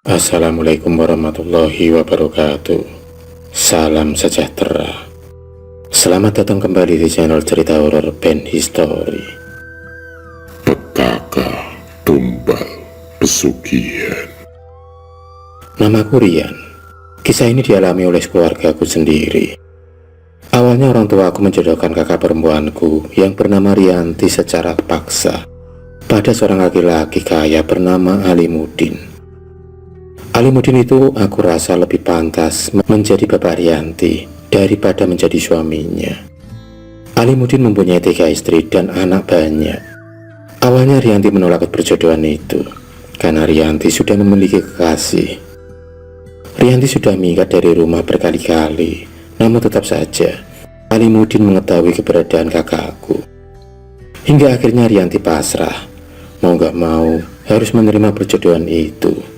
Assalamualaikum warahmatullahi wabarakatuh. Salam sejahtera. Selamat datang kembali di channel cerita horor band history. Petaka Tumbal Pesugihan. Namaku Rian. Kisah ini dialami oleh keluargaku sendiri. Awalnya orang tua aku menjodohkan kakak perempuanku yang bernama Rianti secara paksa pada seorang laki-laki kaya bernama Alimuddin. Alimuddin itu aku rasa lebih pantas menjadi bapak Rianti daripada menjadi suaminya. Alimuddin mempunyai 3 istri dan anak banyak. Awalnya Rianti menolak perjodohan itu karena Rianti sudah memiliki kekasih. Rianti sudah minggat dari rumah berkali-kali, namun tetap saja Alimuddin mengetahui keberadaan kakakku. Hingga akhirnya Rianti pasrah, mau gak mau harus menerima perjodohan itu.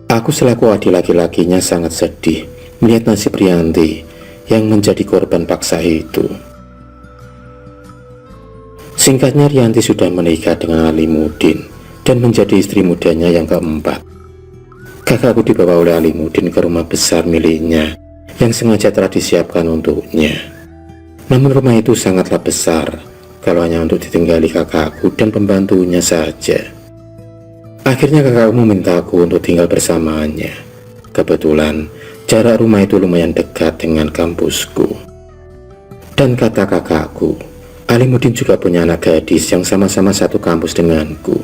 Aku selaku adik laki-lakinya sangat sedih melihat nasib Rianti yang menjadi korban paksa itu. Singkatnya, Rianti sudah menikah dengan Alimuddin dan menjadi istri mudanya yang keempat. Kakakku dibawa oleh Alimuddin ke rumah besar miliknya yang sengaja telah disiapkan untuknya. Namun rumah itu sangatlah besar kalau hanya untuk ditinggali kakakku dan pembantunya saja. Akhirnya kakakku memintaku untuk tinggal bersamanya. Kebetulan jarak rumah itu lumayan dekat dengan kampusku. Dan kata kakakku, Alimuddin juga punya anak gadis yang sama-sama satu kampus denganku.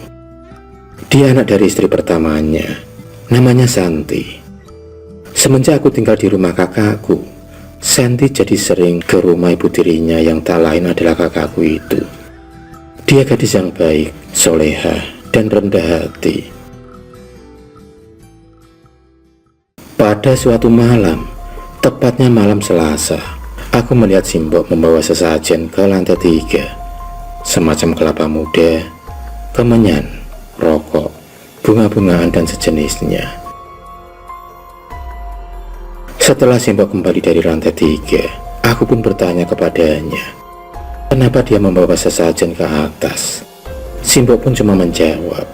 Dia anak dari istri pertamanya, namanya Santi. Semenjak aku tinggal di rumah kakakku, Santi jadi sering ke rumah ibu tirinya yang tak lain adalah kakakku itu. Dia gadis yang baik, soleha, dan rendah hati. Pada suatu malam, tepatnya malam Selasa, aku melihat Simbok membawa sesajen ke lantai 3, semacam kelapa muda, kemenyan, rokok, bunga-bungaan dan sejenisnya. Setelah Simbok kembali dari lantai 3, aku pun bertanya kepadanya, kenapa dia membawa sesajen ke atas. Simbok pun cuma menjawab,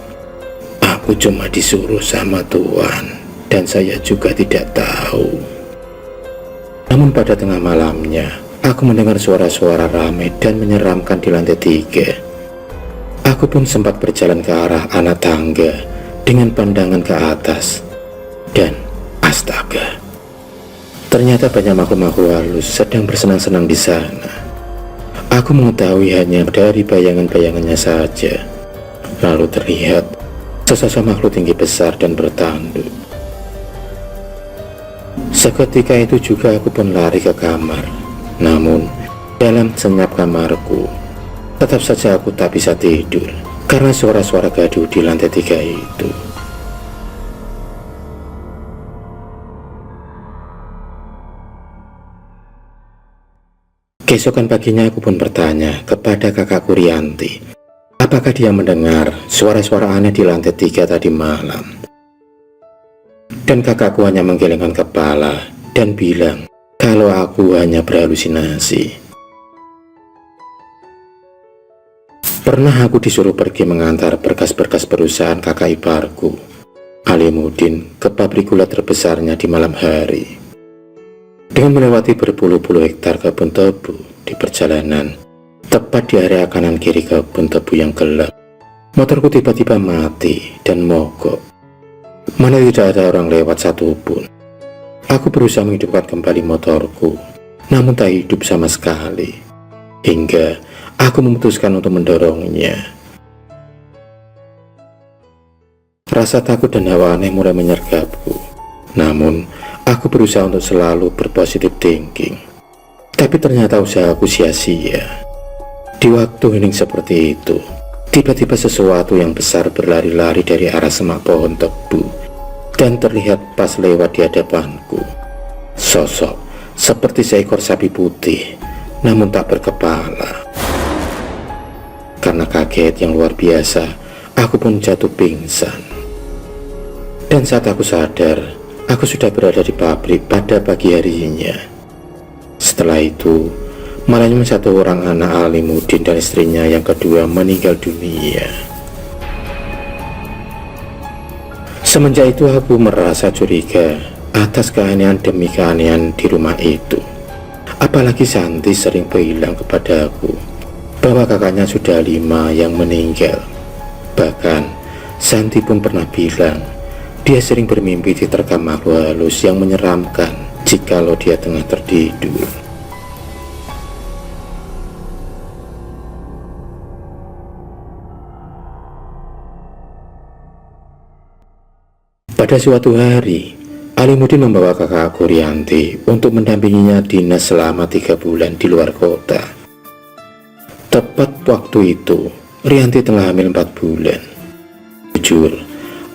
aku cuma disuruh sama Tuan dan saya juga tidak tahu. Namun pada tengah malamnya, aku mendengar suara-suara ramai dan menyeramkan di lantai 3. Aku pun sempat berjalan ke arah anak tangga dengan pandangan ke atas. Dan astaga, ternyata banyak makhluk-makhluk halus sedang bersenang-senang di sana. Aku mengetahui hanya dari bayangan-bayangannya saja. Lalu terlihat sesosok makhluk tinggi besar dan bertanduk. Seketika itu juga aku pun lari ke kamar. Namun dalam senyap kamarku, tetap saja aku tak bisa tidur karena suara-suara gaduh di lantai 3 itu. Keesokan paginya aku pun bertanya kepada kakakku Rianti, apakah dia mendengar suara-suara aneh di lantai 3 tadi malam. Dan kakakku hanya menggelengkan kepala dan bilang kalau aku hanya berhalusinasi. Pernah aku disuruh pergi mengantar berkas-berkas perusahaan kakak iparku, Alimuddin, ke pabrik gula terbesarnya di malam hari. Dengan melewati berpuluh-puluh hektar kebun tebu di perjalanan, tepat di area kanan kiri kebun tebu yang gelap, motorku tiba-tiba mati dan mogok. Mana tidak ada orang lewat satupun. Aku berusaha menghidupkan kembali motorku, namun tak hidup sama sekali. Hingga aku memutuskan untuk mendorongnya. Rasa takut dan hawa aneh mulai menyergapku. Namun aku berusaha untuk selalu berpositif thinking. Tapi ternyata usahaku sia-sia. Di waktu hening seperti itu, tiba-tiba sesuatu yang besar berlari-lari dari arah semak pohon tebu dan terlihat pas lewat di hadapanku. Sosok seperti seekor sapi putih, namun tak berkepala. Karena kaget yang luar biasa, aku pun jatuh pingsan. Dan saat aku sadar, aku sudah berada di pabrik pada pagi harinya. Setelah itu, malahnya satu orang anak Alimuddin dan istrinya yang kedua meninggal dunia. Semenjak itu aku merasa curiga atas keanehan demi keanehan di rumah itu. Apalagi Santi sering bilang kepadaku bahwa kakaknya sudah 5 yang meninggal. Bahkan Santi pun pernah bilang dia sering bermimpi diterkam makhluk halus yang menyeramkan jikalau dia tengah tertidur. Pada suatu hari, Alimuddin membawa kakakku Rianti untuk mendampinginya dinas selama 3 bulan di luar kota. Tepat waktu itu, Rianti telah hamil 4 bulan. Jujur,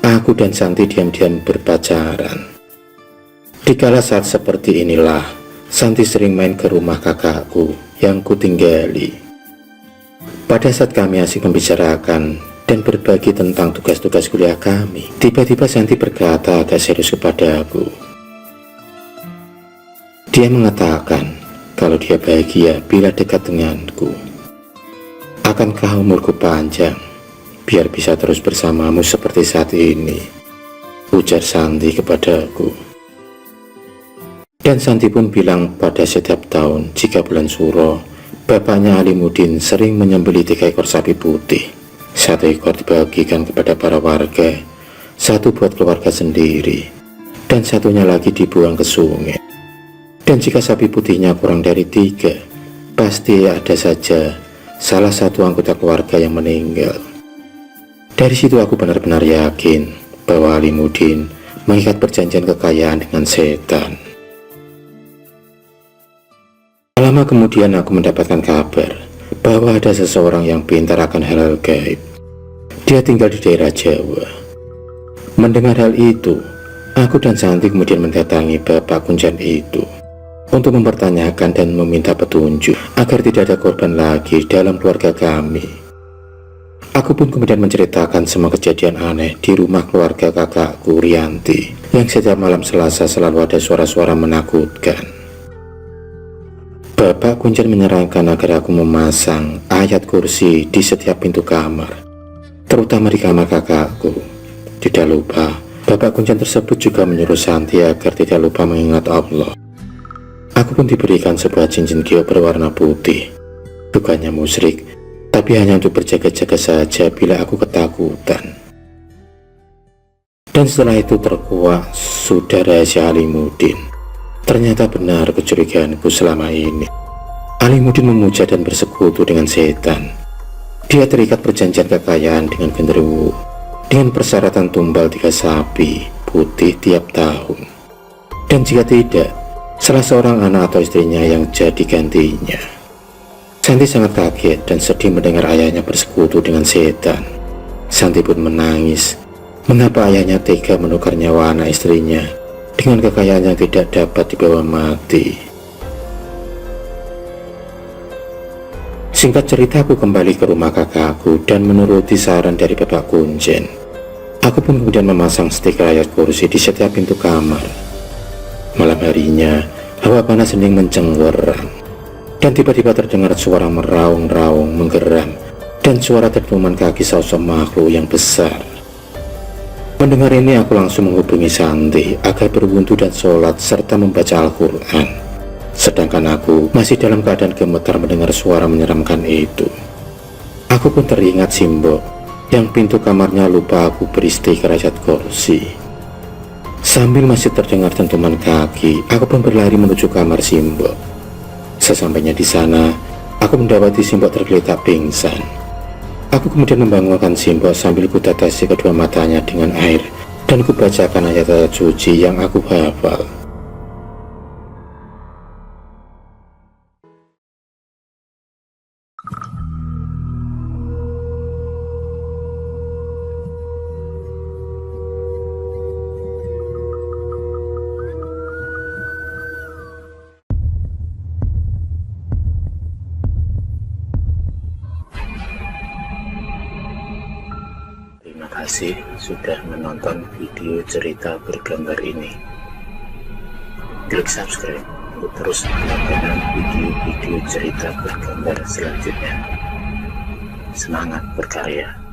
aku dan Santi diam-diam berpacaran. Dikala saat seperti inilah, Santi sering main ke rumah kakakku yang kutinggali. Pada saat kami asik membicarakan dan berbagi tentang tugas-tugas kuliah kami, tiba-tiba Santi berkata agak serius kepada aku. Dia mengatakan kalau dia bahagia bila dekat denganku. Akankah umurku panjang biar bisa terus bersamamu seperti saat ini, ujar Santi kepadaku. Dan Santi pun bilang pada setiap tahun jika bulan Suro, bapaknya Alimuddin sering menyembelih 3 ekor sapi putih. 1 ekor dibagikan kepada para warga, 1 buat keluarga sendiri, dan 1-nya lagi dibuang ke sungai. Dan jika sapi putihnya kurang dari 3, pasti ada saja salah satu anggota keluarga yang meninggal. Dari situ aku benar-benar yakin bahwa Alimuddin mengikat perjanjian kekayaan dengan setan. Lama kemudian aku mendapatkan kabar bahwa ada seseorang yang pintar akan hal-hal gaib. Dia tinggal di daerah Jawa. Mendengar hal itu, aku dan Santi kemudian mendatangi Bapak Kunjan itu untuk mempertanyakan dan meminta petunjuk agar tidak ada korban lagi dalam keluarga kami. Aku pun kemudian menceritakan semua kejadian aneh di rumah keluarga kakakku Rianti yang setiap malam Selasa selalu ada suara-suara menakutkan. Bapak Kunjan menyarankan agar aku memasang ayat kursi di setiap pintu kamar, terutama di kamar kakakku. Tidak lupa, Bapak Kunjan tersebut juga menyuruh Santi agar tidak lupa mengingat Allah. Aku pun diberikan sebuah cincin gio berwarna putih. Bukannya musyrik, tapi hanya untuk berjaga-jaga saja bila aku ketakutan. Dan setelah itu terkuak sudah rahasia Alimuddin. Ternyata benar kecurigaanku selama ini. Alimuddin memuja dan bersekutu dengan setan. Dia terikat perjanjian kekayaan dengan genderuwo, dengan persyaratan tumbal 3 sapi putih tiap tahun. Dan jika tidak, salah seorang anak atau istrinya yang jadi gantinya. Santi sangat kaget dan sedih mendengar ayahnya bersekutu dengan setan. Santi pun menangis. Mengapa ayahnya tega menukar nyawa anak istrinya dengan kekayaan yang tidak dapat dibawa mati? Singkat cerita, aku kembali ke rumah kakakku dan menuruti saran dari Bapak Kunjan. Aku pun kemudian memasang stiker ayat kursi di setiap pintu kamar. Malam harinya, hawa panas hening mencengweram, dan tiba-tiba terdengar suara meraung-raung menggeram dan suara dentuman kaki sosok makhluk yang besar. Mendengar ini, aku langsung menghubungi Santi agar berwudu dan sholat serta membaca Al-Quran. Sedangkan aku masih dalam keadaan gemetar mendengar suara menyeramkan itu. Aku pun teringat Simbok yang pintu kamarnya lupa aku beri stiker ayat kursi. Sambil masih terdengar dentuman kaki, aku pun berlari menuju kamar Simbok. Sesampainya di sana, aku mendapati Simbok tergeletak pingsan. Aku kemudian membangunkan Simbok sambil kutetesi kedua matanya dengan air dan kubacakan ayat-ayat suci yang aku hafal. Terima kasih sudah menonton video cerita bergambar ini. Klik subscribe untuk terus mendapatkan video-video cerita bergambar selanjutnya. Semangat berkarya.